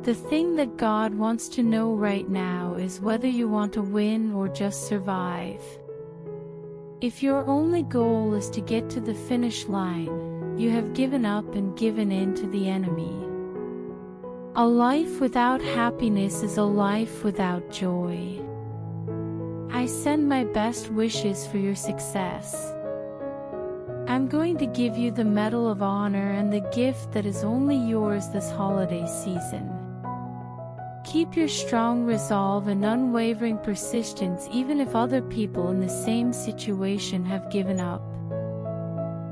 The thing that God wants to know right now is whether you want to win or just survive. If your only goal is to get to the finish line, you have given up and given in to the enemy. A life without happiness is a life without joy. I send my best wishes for your success. I'm going to give you the Medal of Honor and the gift that is only yours this holiday season. Keep your strong resolve and unwavering persistence even if other people in the same situation have given up.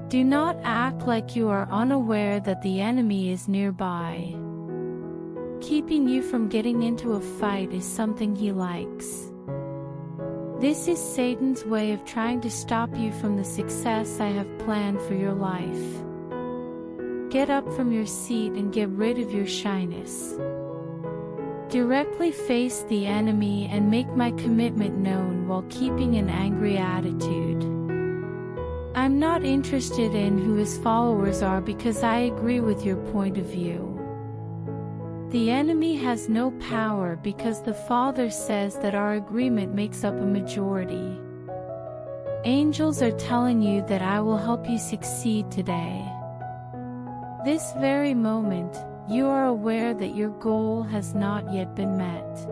Do not act like you are unaware that the enemy is nearby. Keeping you from getting into a fight is something he likes. This is Satan's way of trying to stop you from the success I have planned for your life. Get up from your seat and get rid of your shyness. Directly face the enemy and make my commitment known while keeping an angry attitude. I'm not interested in who his followers are because I agree with your point of view. The enemy has no power because the Father says that our agreement makes up a majority. Angels are telling you that I will help you succeed today. This very moment, you are aware that your goal has not yet been met.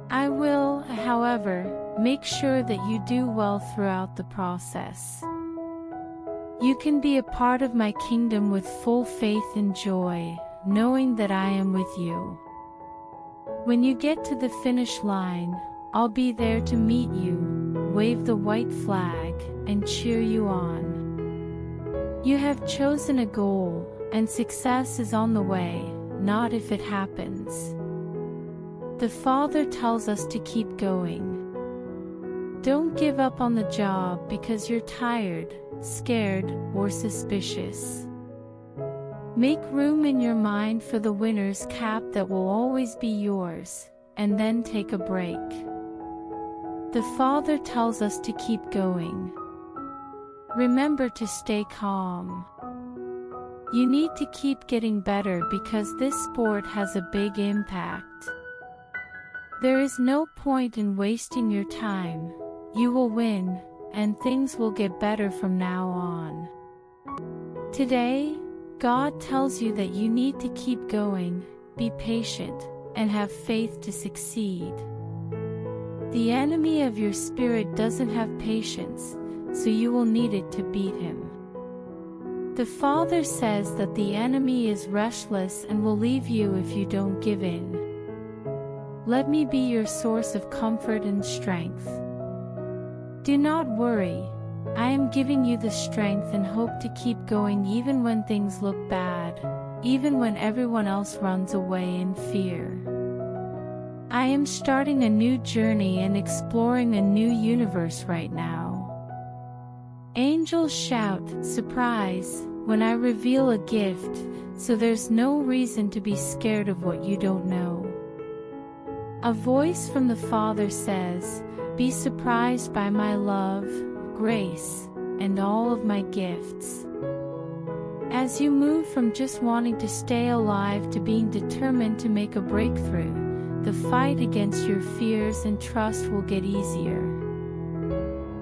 I will, however, make sure that you do well throughout the process. You can be a part of my kingdom with full faith and joy, knowing that I am with you. When you get to the finish line, I'll be there to meet you, wave the white flag, and cheer you on. You have chosen a goal, and success is on the way, not if it happens. The Father tells us to keep going. Don't give up on the job because you're tired, scared, or suspicious. Make room in your mind for the winner's cap that will always be yours, and then take a break. The Father tells us to keep going. Remember to stay calm. You need to keep getting better because this sport has a big impact. There is no point in wasting your time. You will win, and things will get better from now on. Today, God tells you that you need to keep going, be patient, and have faith to succeed. The enemy of your spirit doesn't have patience, so you will need it to beat him. The Father says that the enemy is restless and will leave you if you don't give in. Let me be your source of comfort and strength. Do not worry. I am giving you the strength and hope to keep going even when things look bad, even when everyone else runs away in fear. I am starting a new journey and exploring a new universe right now. Angels shout, "Surprise," when I reveal a gift, so there's no reason to be scared of what you don't know. A voice from the Father says, "Be surprised by my love, grace, and all of my gifts." As you move from just wanting to stay alive to being determined to make a breakthrough, the fight against your fears and trust will get easier.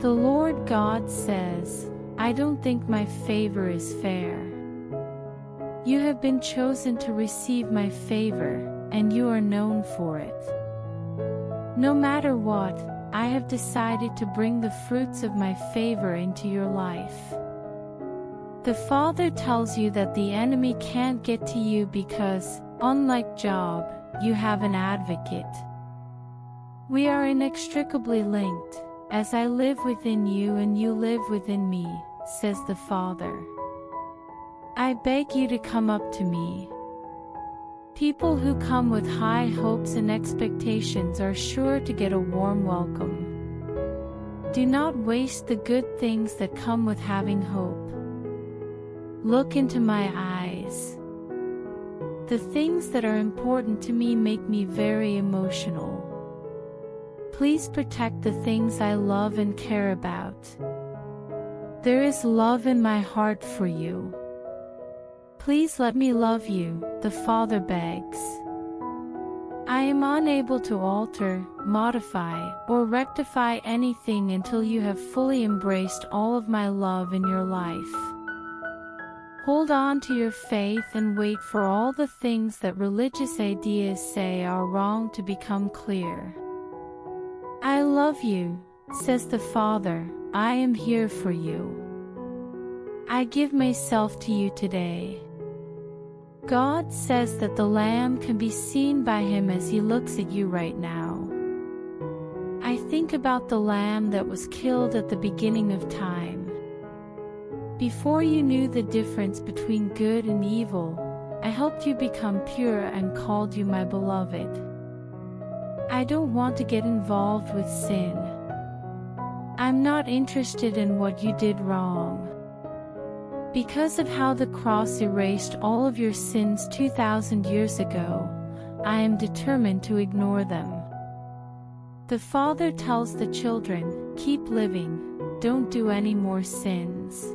The Lord God says, "I don't think my favor is fair." You have been chosen to receive my favor, and you are known for it. No matter what, I have decided to bring the fruits of my favor into your life. The Father tells you that the enemy can't get to you because, unlike Job, you have an advocate. We are inextricably linked, as I live within you and you live within me, says the Father. I beg you to come up to me. People who come with high hopes and expectations are sure to get a warm welcome. Do not waste the good things that come with having hope. Look into my eyes. The things that are important to me make me very emotional. Please protect the things I love and care about. There is love in my heart for you. Please let me love you, the Father begs. I am unable to alter, modify, or rectify anything until you have fully embraced all of my love in your life. Hold on to your faith and wait for all the things that religious ideas say are wrong to become clear. I love you, says the Father, I am here for you. I give myself to you today. God says that the Lamb can be seen by him as he looks at you right now. I think about the Lamb that was killed at the beginning of time. Before you knew the difference between good and evil, I helped you become pure and called you my beloved. I don't want to get involved with sin. I'm not interested in what you did wrong. Because of how the cross erased all of your sins 2,000 years ago, I am determined to ignore them. The Father tells the children, keep living, don't do any more sins.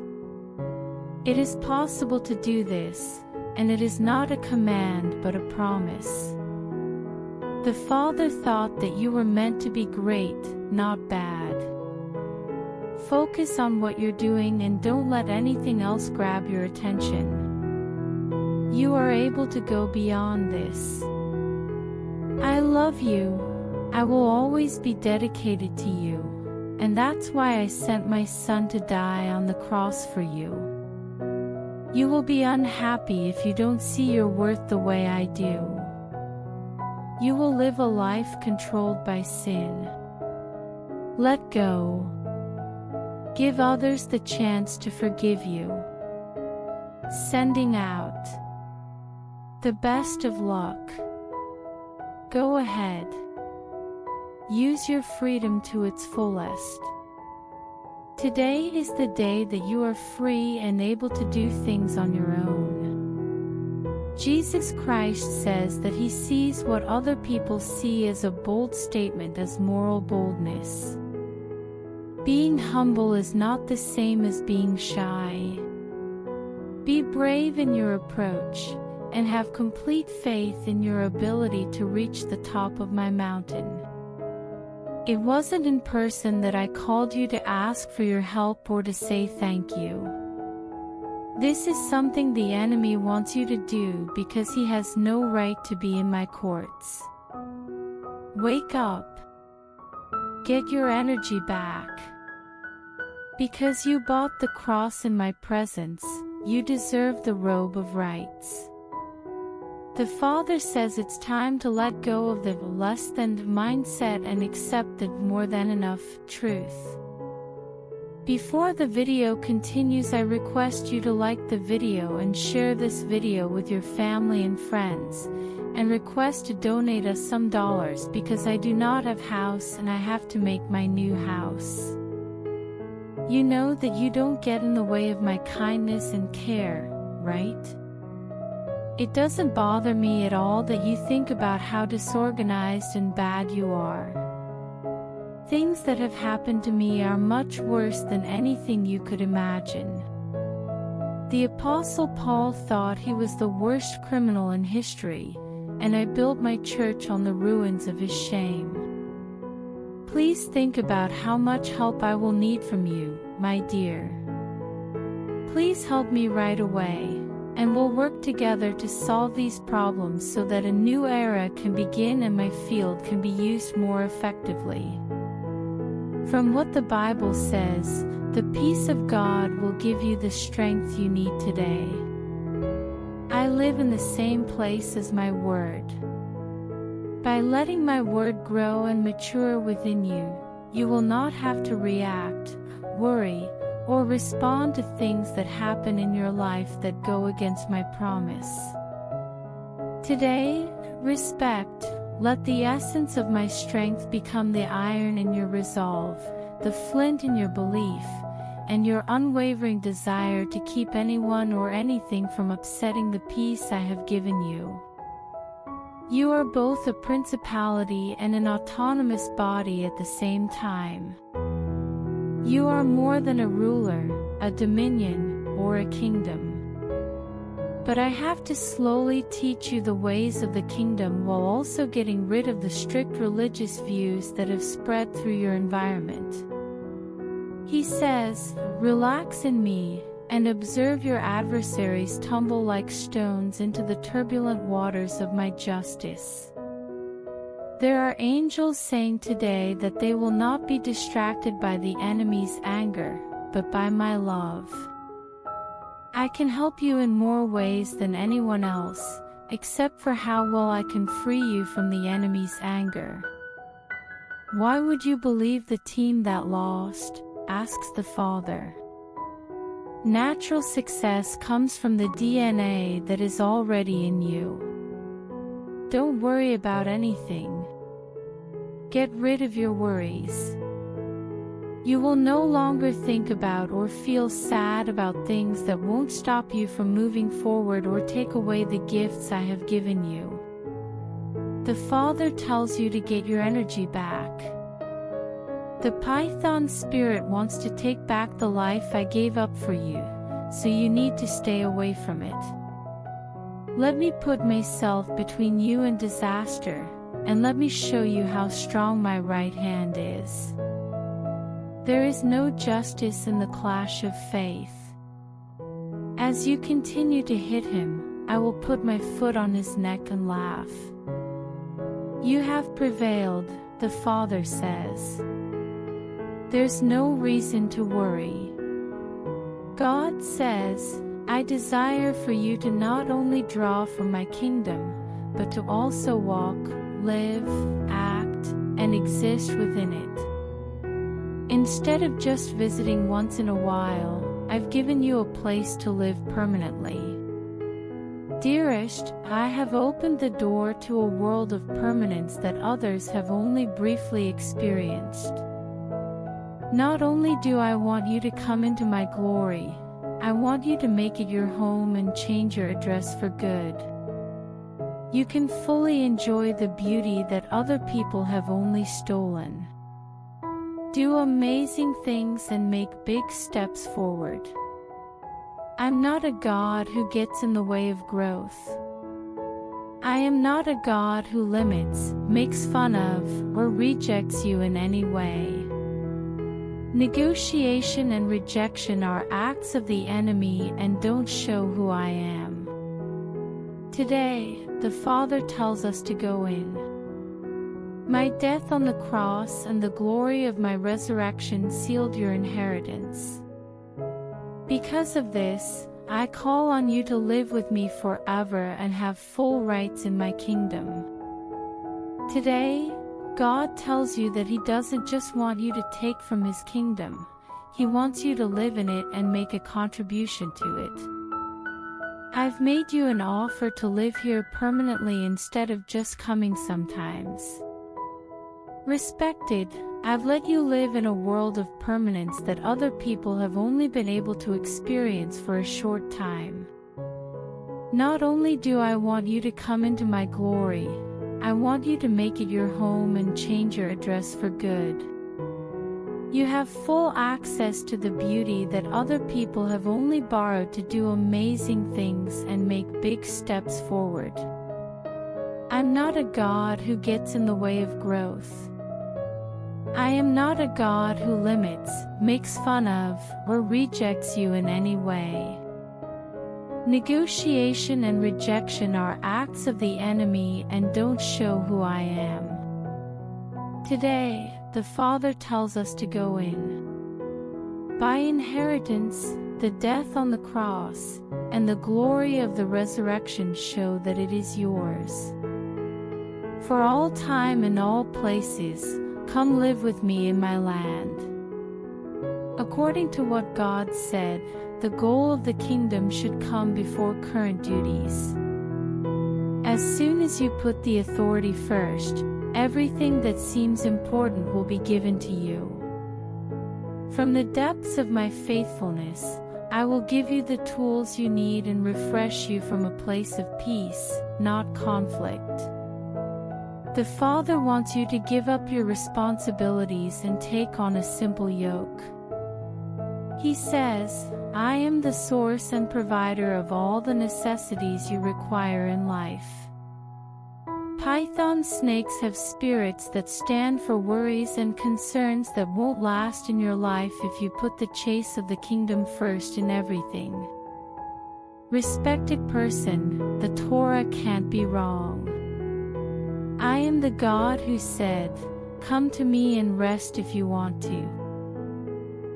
It is possible to do this, and it is not a command but a promise. The Father thought that you were meant to be great, not bad. Focus on what you're doing and don't let anything else grab your attention. You are able to go beyond this. I love you. I will always be dedicated to you, and that's why I sent my Son to die on the cross for you. You will be unhappy if you don't see your worth the way I do. You will live a life controlled by sin. Let go. Give others the chance to forgive you. Sending out. The best of luck. Go ahead. Use your freedom to its fullest. Today is the day that you are free and able to do things on your own. Jesus Christ says that he sees what other people see as a bold statement as moral boldness. Being humble is not the same as being shy. Be brave in your approach, and have complete faith in your ability to reach the top of my mountain. It wasn't in person that I called you to ask for your help or to say thank you. This is something the enemy wants you to do because he has no right to be in my courts. Wake up. Get your energy back. Because you bought the cross in my presence, you deserve the robe of rights. The Father says it's time to let go of the less than mindset and accept the more than enough truth. Before the video continues, I request you to like the video and share this video with your family and friends, and request to donate us some dollars because I do not have house and I have to make my new house. You know that you don't get in the way of my kindness and care, right? It doesn't bother me at all that you think about how disorganized and bad you are. Things that have happened to me are much worse than anything you could imagine. The Apostle Paul thought he was the worst criminal in history, and I built my church on the ruins of his shame. Please think about how much help I will need from you, my dear. Please help me right away, and we'll work together to solve these problems so that a new era can begin and my field can be used more effectively. From what the Bible says, the peace of God will give you the strength you need today. I live in the same place as my word. By letting my word grow and mature within you, you will not have to react, worry, or respond to things that happen in your life that go against my promise. Today, respect. Let the essence of my strength become the iron in your resolve, the flint in your belief, and your unwavering desire to keep anyone or anything from upsetting the peace I have given you. You are both a principality and an autonomous body at the same time. You are more than a ruler, a dominion, or a kingdom. But I have to slowly teach you the ways of the kingdom while also getting rid of the strict religious views that have spread through your environment. He says, relax in me, and observe your adversaries tumble like stones into the turbulent waters of my justice. There are angels saying today that they will not be distracted by the enemy's anger, but by my love. I can help you in more ways than anyone else, except for how well I can free you from the enemy's anger. Why would you believe the team that lost? Asks the Father. Natural success comes from the DNA that is already in you. Don't worry about anything. Get rid of your worries. You will no longer think about or feel sad about things that won't stop you from moving forward or take away the gifts I have given you. The Father tells you to get your energy back. The Python spirit wants to take back the life I gave up for you, so you need to stay away from it. Let me put myself between you and disaster, and let me show you how strong my right hand is. There is no justice in the clash of faith. As you continue to hit him, I will put my foot on his neck and laugh. You have prevailed, the Father says. There's no reason to worry. God says, I desire for you to not only draw from my kingdom, but to also walk, live, act, and exist within it. Instead of just visiting once in a while, I've given you a place to live permanently. Dearest, I have opened the door to a world of permanence that others have only briefly experienced. Not only do I want you to come into my glory, I want you to make it your home and change your address for good. You can fully enjoy the beauty that other people have only stolen. Do amazing things and make big steps forward. I'm not a God who gets in the way of growth. I am not a God who limits, makes fun of, or rejects you in any way. Negotiation and rejection are acts of the enemy and don't show who I am. Today, the Father tells us to go in. My death on the cross and the glory of my resurrection sealed your inheritance. Because of this, I call on you to live with me forever and have full rights in my kingdom. Today, God tells you that He doesn't just want you to take from His kingdom, He wants you to live in it and make a contribution to it. I've made you an offer to live here permanently instead of just coming sometimes. Respected, I've let you live in a world of permanence that other people have only been able to experience for a short time. Not only do I want you to come into my glory, I want you to make it your home and change your address for good. You have full access to the beauty that other people have only borrowed to do amazing things and make big steps forward. I'm not a God who gets in the way of growth. I am not a God who limits, makes fun of, or rejects you in any way. Negotiation and rejection are acts of the enemy and don't show who I am. Today, the Father tells us to go in. By inheritance, the death on the cross, and the glory of the resurrection show that it is yours. For all time and all places, come live with me in my land. According to what God said, the goal of the kingdom should come before current duties. As soon as you put the authority first, everything that seems important will be given to you. From the depths of my faithfulness, I will give you the tools you need and refresh you from a place of peace, not conflict. The Father wants you to give up your responsibilities and take on a simple yoke. He says, I am the source and provider of all the necessities you require in life. Python snakes have spirits that stand for worries and concerns that won't last in your life if you put the chase of the kingdom first in everything. Respected person, the Torah can't be wrong. I am the God who said, "Come to me and rest if you want to."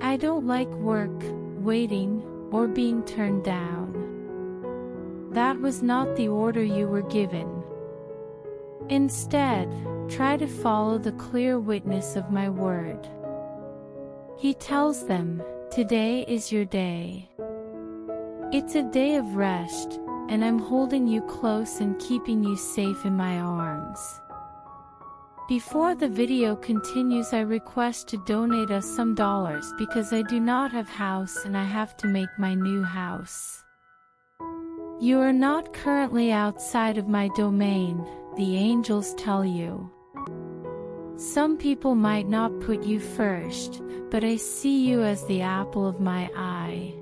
I don't like work, waiting, or being turned down. That was not the order you were given. Instead, try to follow the clear witness of my word. He tells them, "Today is your day. It's a day of rest, and I'm holding you close and keeping you safe in my arms." Before the video continues, I request to donate us some dollars because I do not have house and I have to make my new house. You are not currently outside of my domain, the angels tell you. Some people might not put you first, but I see you as the apple of my eye.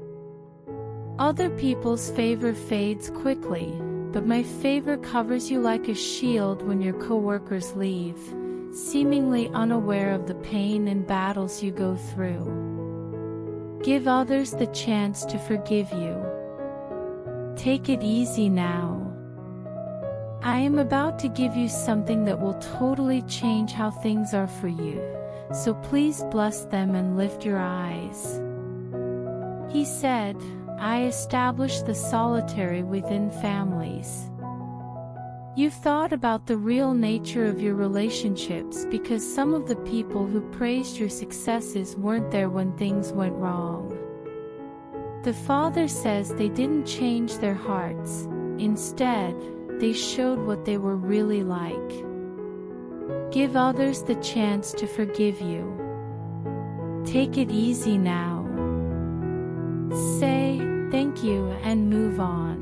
Other people's favor fades quickly, but my favor covers you like a shield when your coworkers leave, seemingly unaware of the pain and battles you go through. Give others the chance to forgive you. Take it easy now. I am about to give you something that will totally change how things are for you, so please bless them and lift your eyes. He said, I establish the solitary within families. You've thought about the real nature of your relationships because some of the people who praised your successes weren't there when things went wrong. The Father says they didn't change their hearts. Instead, they showed what they were really like. Give others the chance to forgive you. Take it easy now. Say, thank you and move on.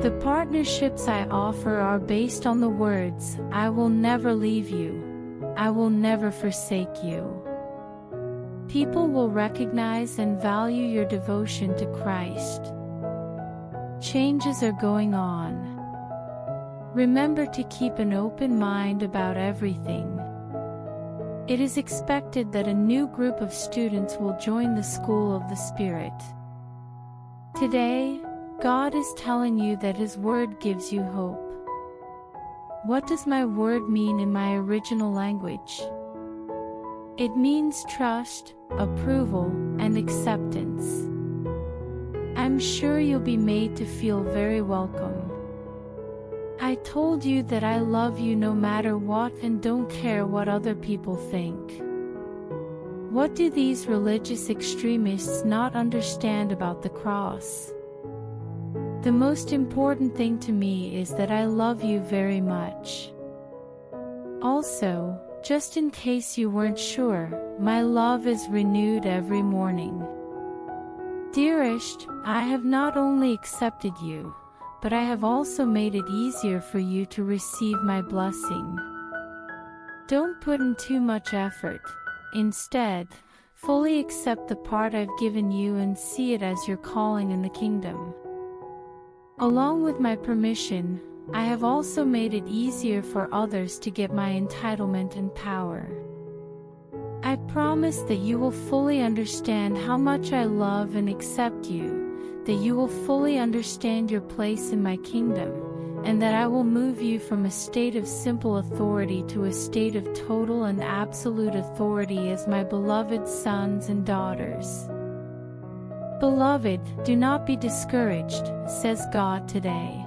The partnerships I offer are based on the words, I will never leave you. I will never forsake you. People will recognize and value your devotion to Christ. Changes are going on. Remember to keep an open mind about everything. It is expected that a new group of students will join the School of the Spirit. Today, God is telling you that His Word gives you hope. What does my word mean in my original language? It means trust, approval, and acceptance. I'm sure you'll be made to feel very welcome. I told you that I love you no matter what and don't care what other people think. What do these religious extremists not understand about the cross? The most important thing to me is that I love you very much. Also, just in case you weren't sure, my love is renewed every morning. Dearest, I have not only accepted you, but I have also made it easier for you to receive my blessing. Don't put in too much effort. Instead, fully accept the part I've given you and see it as your calling in the kingdom. Along with my permission, I have also made it easier for others to get my entitlement and power. I promise that you will fully understand how much I love and accept you, that you will fully understand your place in my kingdom, and that I will move you from a state of simple authority to a state of total and absolute authority as my beloved sons and daughters. Beloved, do not be discouraged, says God today.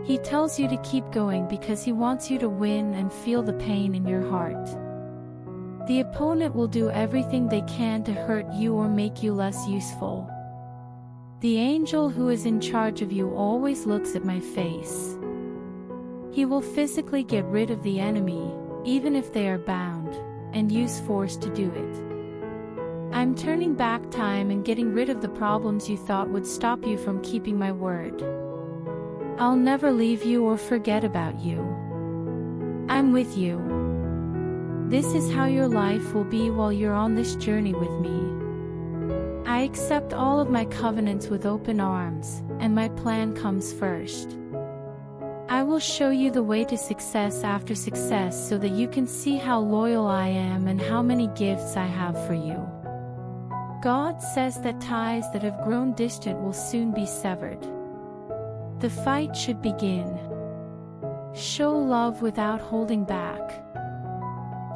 He tells you to keep going because He wants you to win and feel the pain in your heart. The opponent will do everything they can to hurt you or make you less useful. The angel who is in charge of you always looks at my face. He will physically get rid of the enemy, even if they are bound, and use force to do it. I'm turning back time and getting rid of the problems you thought would stop you from keeping my word. I'll never leave you or forget about you. I'm with you. This is how your life will be while you're on this journey with me. I accept all of my covenants with open arms, and my plan comes first. I will show you the way to success after success so that you can see how loyal I am and how many gifts I have for you. God says that ties that have grown distant will soon be severed. The fight should begin. Show love without holding back.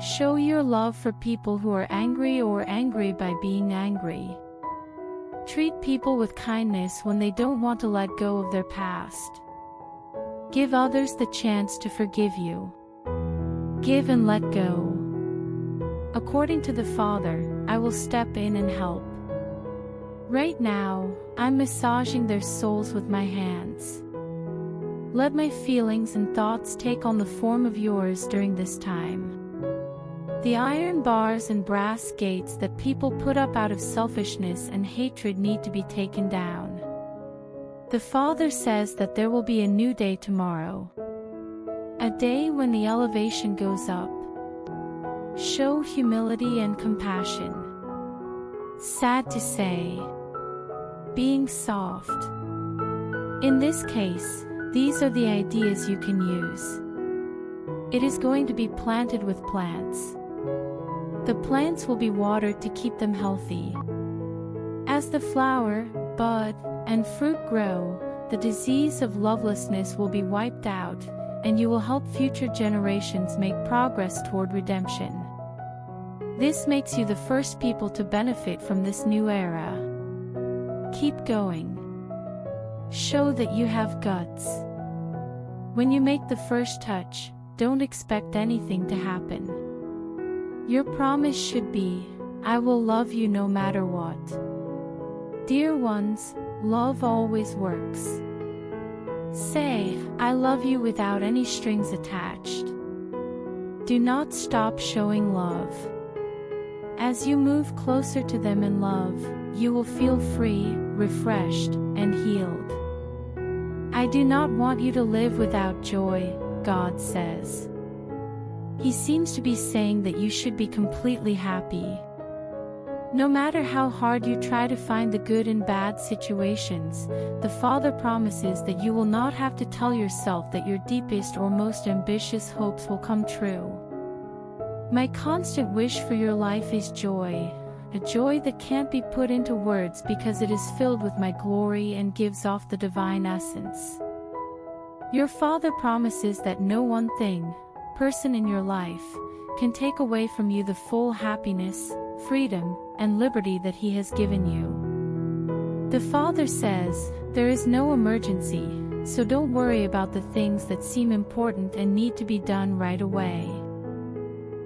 Show your love for people who are angry or angry by being angry. Treat people with kindness when they don't want to let go of their past. Give others the chance to forgive you. Give and let go. According to the Father, I will step in and help. Right now, I'm massaging their souls with my hands. Let my feelings and thoughts take on the form of yours during this time. The iron bars and brass gates that people put up out of selfishness and hatred need to be taken down. The Father says that there will be a new day tomorrow. A day when the elevation goes up. Show humility and compassion. Sad to say. Being soft. In this case, these are the ideas you can use. It is going to be planted with plants. The plants will be watered to keep them healthy. As the flower, bud, and fruit grow, the disease of lovelessness will be wiped out, and you will help future generations make progress toward redemption. This makes you the first people to benefit from this new era. Keep going. Show that you have guts. When you make the first touch, don't expect anything to happen. Your promise should be, I will love you no matter what. Dear ones, love always works. Say, I love you without any strings attached. Do not stop showing love. As you move closer to them in love, you will feel free, refreshed, and healed. I do not want you to live without joy, God says. He seems to be saying that you should be completely happy. No matter how hard you try to find the good in bad situations, the Father promises that you will not have to tell yourself that your deepest or most ambitious hopes will come true. My constant wish for your life is joy, a joy that can't be put into words because it is filled with my glory and gives off the divine essence. Your Father promises that no one thing, person in your life, can take away from you the full happiness, freedom, and liberty that He has given you. The Father says, there is no emergency, so don't worry about the things that seem important and need to be done right away.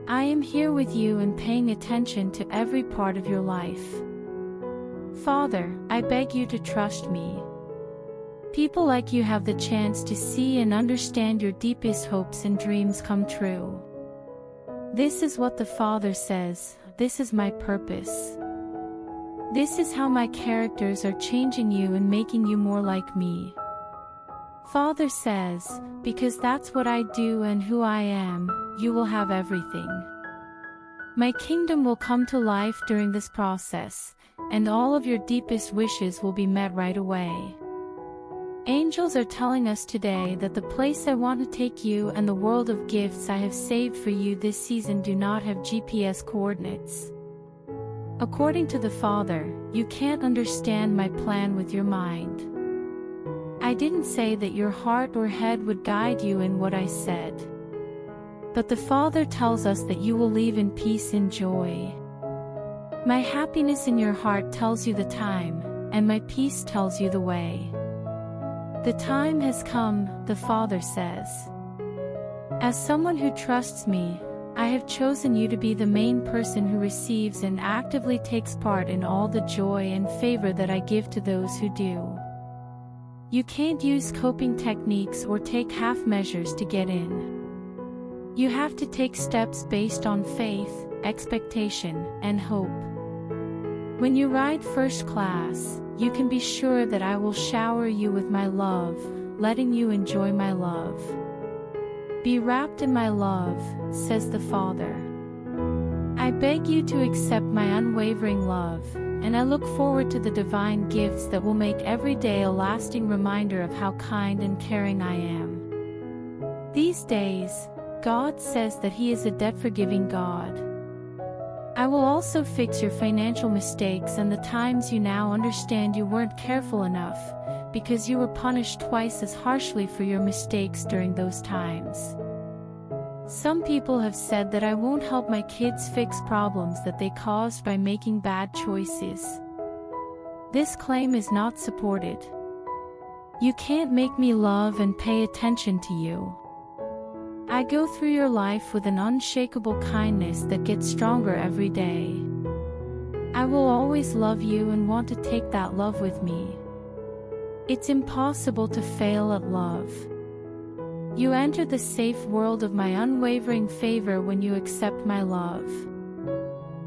I am here with you and paying attention to every part of your life. Father, I beg you to trust me. People like you have the chance to see and understand your deepest hopes and dreams come true. This is what the Father says, this is my purpose. This is how my characters are changing you and making you more like me. Father says, because that's what I do and who I am, you will have everything. My kingdom will come to life during this process, and all of your deepest wishes will be met right away. Angels are telling us today that the place I want to take you and the world of gifts I have saved for you this season do not have GPS coordinates. According to the Father, you can't understand my plan with your mind. I didn't say that your heart or head would guide you in what I said. But the Father tells us that you will leave in peace and joy. My happiness in your heart tells you the time, and my peace tells you the way. The time has come, the Father says. As someone who trusts me, I have chosen you to be the main person who receives and actively takes part in all the joy and favor that I give to those who do. You can't use coping techniques or take half measures to get in. You have to take steps based on faith, expectation, and hope. When you ride first class, you can be sure that I will shower you with my love, letting you enjoy my love. Be wrapped in my love, says the Father. I beg you to accept my unwavering love, and I look forward to the divine gifts that will make every day a lasting reminder of how kind and caring I am. These days, God says that He is a debt-forgiving God. I will also fix your financial mistakes and the times you now understand you weren't careful enough, because you were punished twice as harshly for your mistakes during those times. Some people have said that I won't help my kids fix problems that they caused by making bad choices. This claim is not supported. You can't make me love and pay attention to you. I go through your life with an unshakable kindness that gets stronger every day. I will always love you and want to take that love with me. It's impossible to fail at love. You enter the safe world of my unwavering favor when you accept my love.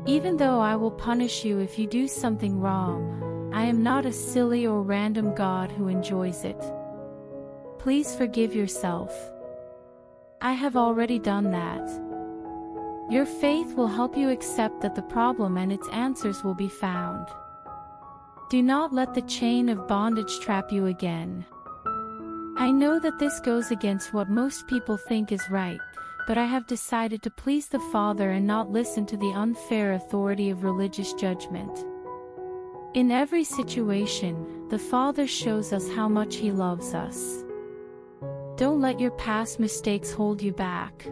Even though I will punish you if you do something wrong, I am not a silly or random God who enjoys it. Please forgive yourself. I have already done that. Your faith will help you accept that the problem and its answers will be found. Do not let the chain of bondage trap you again. I know that this goes against what most people think is right, but I have decided to please the Father and not listen to the unfair authority of religious judgment. In every situation, the Father shows us how much He loves us. Don't let your past mistakes hold you back.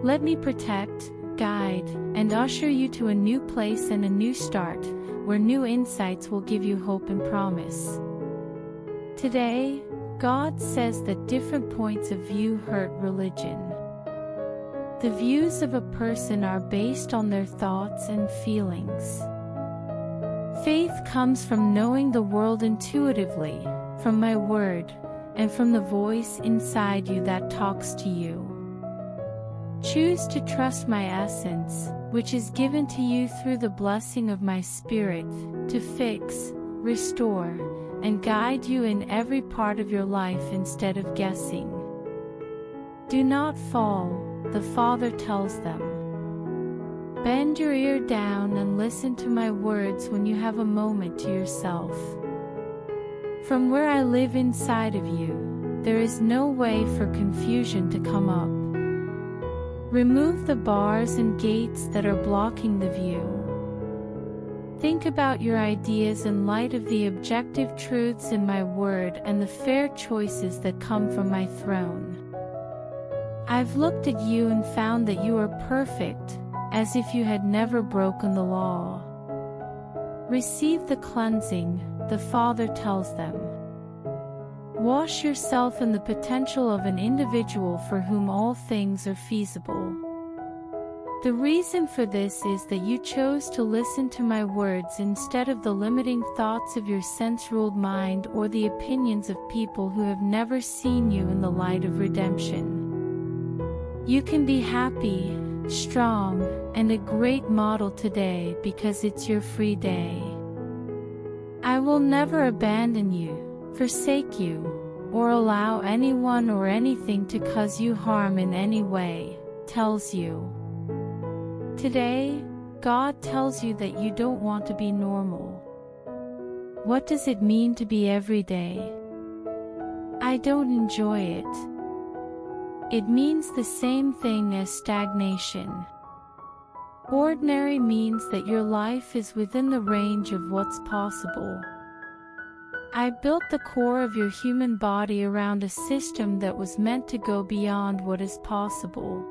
Let me protect, guide, and usher you to a new place and a new start, where new insights will give you hope and promise. Today, God says that different points of view hurt religion. The views of a person are based on their thoughts and feelings. Faith comes from knowing the world intuitively, from my word, and from the voice inside you that talks to you. Choose to trust my essence, which is given to you through the blessing of my Spirit, to fix, restore, and guide you in every part of your life instead of guessing. Do not fall, the Father tells them. Bend your ear down and listen to my words when you have a moment to yourself. From where I live inside of you, there is no way for confusion to come up. Remove the bars and gates that are blocking the view. Think about your ideas in light of the objective truths in my word and the fair choices that come from my throne. I've looked at you and found that you are perfect, as if you had never broken the law. Receive the cleansing, the Father tells them. Wash yourself in the potential of an individual for whom all things are feasible. The reason for this is that you chose to listen to my words instead of the limiting thoughts of your sense-ruled mind or the opinions of people who have never seen you in the light of redemption. You can be happy, strong, and a great model today because it's your free day. I will never abandon you, forsake you, or allow anyone or anything to cause you harm in any way, tells you. Today, God tells you that you don't want to be normal. What does it mean to be everyday? I don't enjoy it. It means the same thing as stagnation. Ordinary means that your life is within the range of what's possible. I built the core of your human body around a system that was meant to go beyond what is possible.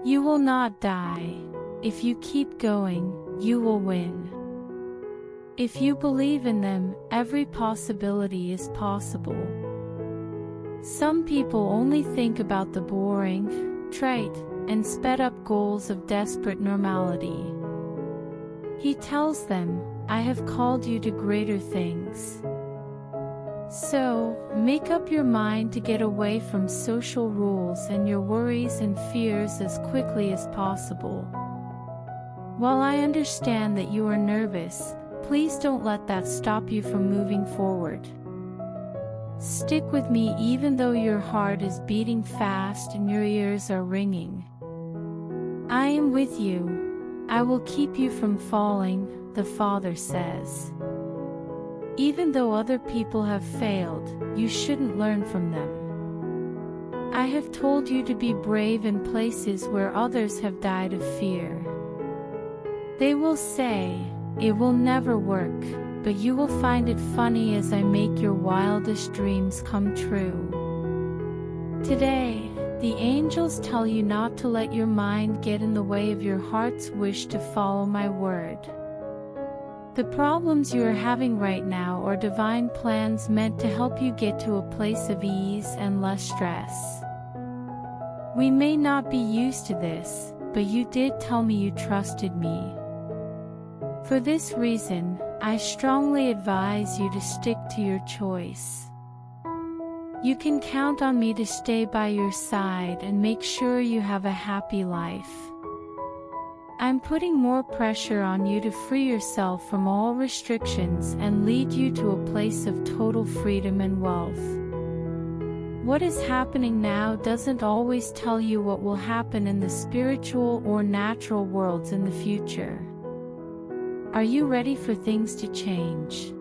You will not die. If you keep going, you will win. If you believe in them, every possibility is possible. Some people only think about the boring, trite, and sped-up goals of desperate normality. He tells them, I have called you to greater things. So, make up your mind to get away from social rules and your worries and fears as quickly as possible. While I understand that you are nervous, please don't let that stop you from moving forward. Stick with me even though your heart is beating fast and your ears are ringing. I am with you. I will keep you from falling, the Father says. Even though other people have failed, you shouldn't learn from them. I have told you to be brave in places where others have died of fear. They will say, "It will never work," but you will find it funny as I make your wildest dreams come true. Today, the angels tell you not to let your mind get in the way of your heart's wish to follow my word. The problems you are having right now are divine plans meant to help you get to a place of ease and less stress. We may not be used to this, but you did tell me you trusted me. For this reason, I strongly advise you to stick to your choice. You can count on me to stay by your side and make sure you have a happy life. I'm putting more pressure on you to free yourself from all restrictions and lead you to a place of total freedom and wealth. What is happening now doesn't always tell you what will happen in the spiritual or natural worlds in the future. Are you ready for things to change?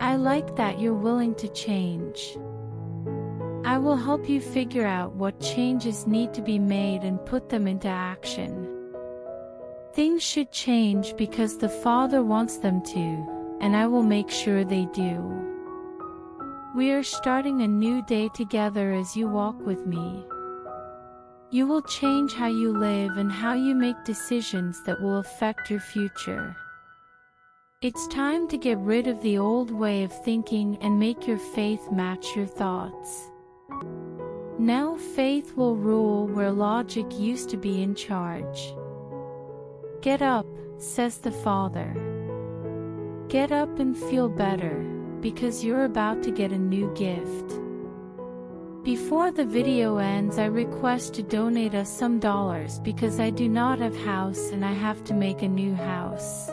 I like that you're willing to change. I will help you figure out what changes need to be made and put them into action. Things should change because the Father wants them to, and I will make sure they do. We are starting a new day together as you walk with me. You will change how you live and how you make decisions that will affect your future. It's time to get rid of the old way of thinking and make your faith match your thoughts. Now faith will rule where logic used to be in charge. Get up, says the Father. Get up and feel better, because you're about to get a new gift. Before the video ends, I request to donate us some dollars because I do not have house and I have to make a new house.